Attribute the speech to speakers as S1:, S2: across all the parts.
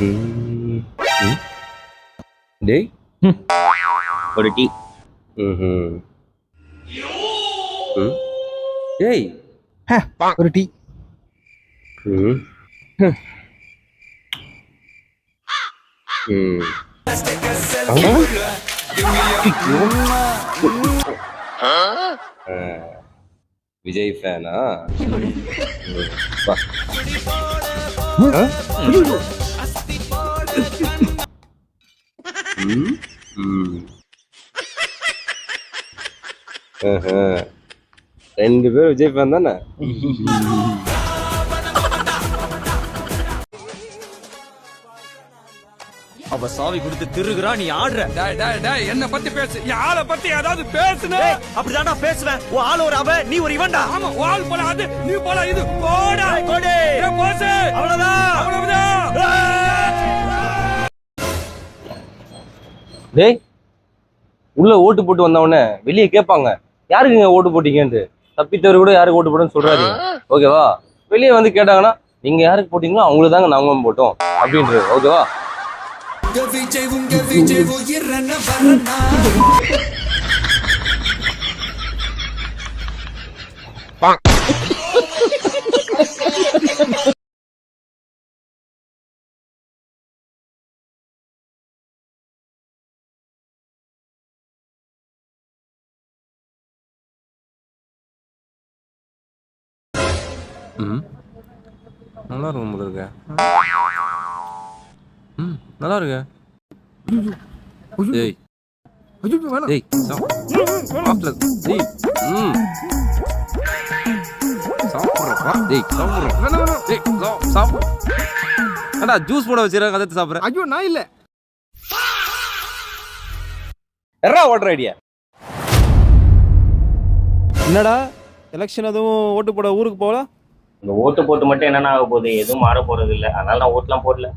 S1: ம். ம். டேய்
S2: ஒரு டீ.
S1: ம்ஹும். ம். டேய்
S3: ஒரு டீ.
S1: ம். ம். விஜய் ஃபேனா? ரெண்டு பேரும் விஜய் ஃபேன் தானே?
S2: அவ சாவி கொடுத்து திருகுறா, நீ ஆடுற.
S4: என்ன பத்தி பேசு, யார பத்தி ஏதாவது பேசுன.
S2: அப்படிதான்டா பேசுவேன். உன் ஆள் ஒரு அவ, நீ ஒரு இவன்டா.
S4: ஆமா, ஆள் போல அது, நீ போல இது. போடா
S2: கோடி
S4: போசு.
S2: அவ்வளவுதான்.
S1: டேய் உள்ள ஓட்டு போட்டு வந்தவொடனே வெளியே கேட்பாங்க யாருக்குங்க ஓட்டு போட்டீங்கன்ட்டு. தப்பித்தவர் கூட யாருக்கு ஓட்டு போட்டோன்னு சொல்றாரு. ஓகேவா? வெளியே வந்து கேட்டாங்கன்னா நீங்க யாருக்கு போட்டீங்களோ அவங்களுக்கு தாங்க நாங்களும் போட்டோம் அப்படின்றது. ஓகேவா? நல்லா இருக்கும் போல இருக்க. நல்லா இருக்க. டேய் டேய் சாப்பிட்ற. டேய் சாப்பிட்றப்பா. டேய் சாப்பிட்றோம். டேய் சாப்பிட்ற. அடா ஜூஸ் போட வச்சிருக்காங்க, அதை சாப்பிட்றேன்.
S3: ஐயோ நான் இல்ல.
S1: எறா ஓட்டர் ஐடியா.
S3: என்னடா எலெக்ஷன் எதுவும் ஓட்டு போட ஊருக்கு போகல?
S2: இந்த ஓட்டு போட்டு மட்டும் என்னென்ன ஆக போகுது? எதுவும் மாற போறது இல்ல. அதனால நான் ஓட்டுலாம் போடல.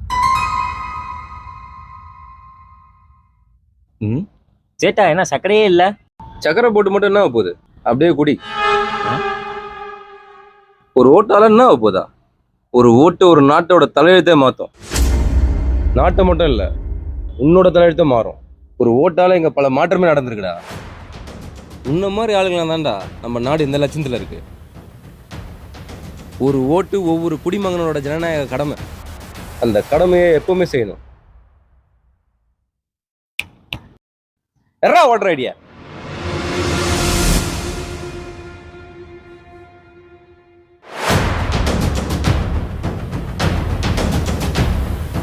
S2: சேட்டா என்ன சக்கரையே இல்ல?
S1: சக்கரை போட்டு மட்டும் என்ன போகுது? அப்படியே குடி. ஒரு ஓட்டால என்ன போதா? ஒரு ஓட்டு ஒரு நாட்டோட தலையெழுத்தே மாத்தும். நாட்டை மட்டும் இல்ல, உன்னோட தலையெழுத்தே மாறும். ஒரு ஓட்டால இங்க பல மாற்றமே நடந்திருக்குடா. உன்ன மாதிரி ஆளுங்களா தான்டா நம்ம நாடு இந்த லட்சத்துல இருக்கு. ஒரு ஓட்டு ஒவ்வொரு குடிமகனோட ஜனநாயக கடமை. அந்த கடமையை எப்பவுமே செய்யணும். எறா ஓட்டர் ஐடியா.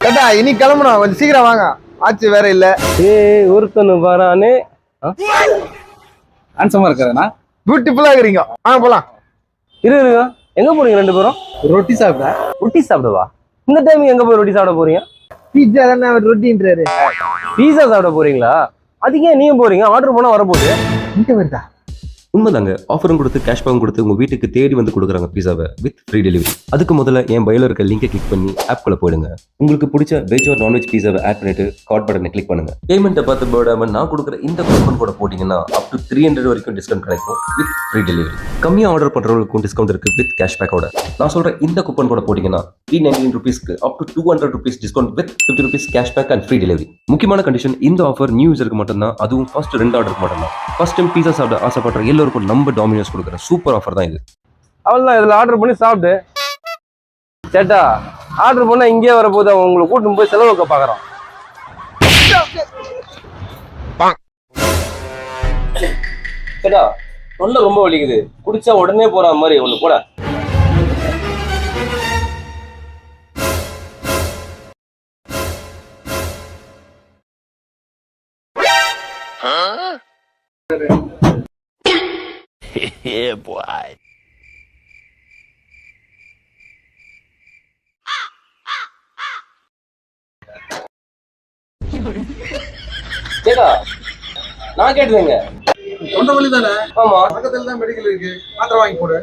S3: கேட்டா இனி கிளம்பணும், கொஞ்சம் சீக்கிரம் வாங்க. ஆச்சு வேற இல்ல.
S1: ஒருத்தனு வரானே
S3: ஹேண்ட்ஸமா இருக்காருண்ணா, பியூட்டிஃபுல்லா இருக்கிறீங்க. வாங்க போலாம்.
S1: இருங்க, எங்க போறீங்க ரெண்டு பேரும்?
S3: ரொட்டி சாப்பிட.
S1: ரொட்டி சாப்பிடவா? இந்த டைம் எங்க போய் ரொட்டி சாப்பிட போறீங்க?
S3: பீட்சா தானே அவர் ரொட்டின்றாரு.
S1: பீஸா சாப்பிட போறீங்களா? அதுக்கு ஏன் நீங்க போறீங்க? ஆர்டர் பண்ணா வரப்போகுது.
S3: இங்க வருதா?
S1: உண்மைதாங்க. ஆஃபரும் கொடுத்து கேஷ்பேக்கும் கொடுத்து உங்க வீட்டுக்கு தேடி வந்து கொடுக்குறாங்க பீஸாவை வித் ஃப்ரீ டெலிவரி. அதுக்கு முதல்ல என் பயோல இருக்க லிங்கை கிளிக் பண்ணி ஆப்குள்ள போயிடுங்க. உங்களுக்கு பிடிச்ச வெஜ் ஆர் நான்வெஜ் பீஸாவை ஆட் பண்ணிட்டு கார்ட் பட்டனை கிளிக் பண்ணுங்க. பேமெண்ட்டை பார்த்து போடாம நான் கொடுக்குற இந்த கூப்பன் கோட போட்டீங்கன்னா அப் டு 300 வரைக்கும் டிஸ்கவுண்ட் கிடைக்கும் வித் ஃப்ரீ டெலிவரி. கம்மியா ஆர்டர் பண்றவங்களுக்கும் டிஸ்கவுண்ட் இருக்கு வித் கேஷ்பேக்கோட. நான் சொல்ற இந்த கூப்பன் கோட போட்டீங்கன்னா 399 rupeesக்கு up to 200 rupees discount with 50 rupees cashback and free delivery. முக்கியமான கண்டிஷன், இந்த ஆஃபர் நியூ யூசருக்கு மட்டும்தான். அதுவும் ஃபர்ஸ்ட் 2 ஆர்டருக்கு மட்டும்தான். ஃபர்ஸ்ட் டைம் பீஸா சாப்பிட ஆசைப்படுற எல்லாருக்கும் நம்ம டாமினோஸ் கொடுக்குற சூப்பர் ஆஃபர் தான் இது. அவ்வளவுதான், இதுல ஆர்டர் பண்ணி சாப்பிட்டு சேட்டா ஆர்டர் பண்ணா இங்கே வர போது உங்களை கூட்டு போய் செலவு வைக்க பாக்குறான். சேட்டா தொண்டை ரொம்ப வலிக்குது, குடிச்சா உடனே போற மாதிரி ஒண்ணு போட.
S2: Yeah, boy.
S1: சேட்டா நான் கேட்டுருங்க.
S3: தொண்டை வலி தானே?
S1: ஆமா,
S3: பக்கத்துல தான் மெடிக்கல் இருக்கு, மாத்திரை வாங்கி போடு.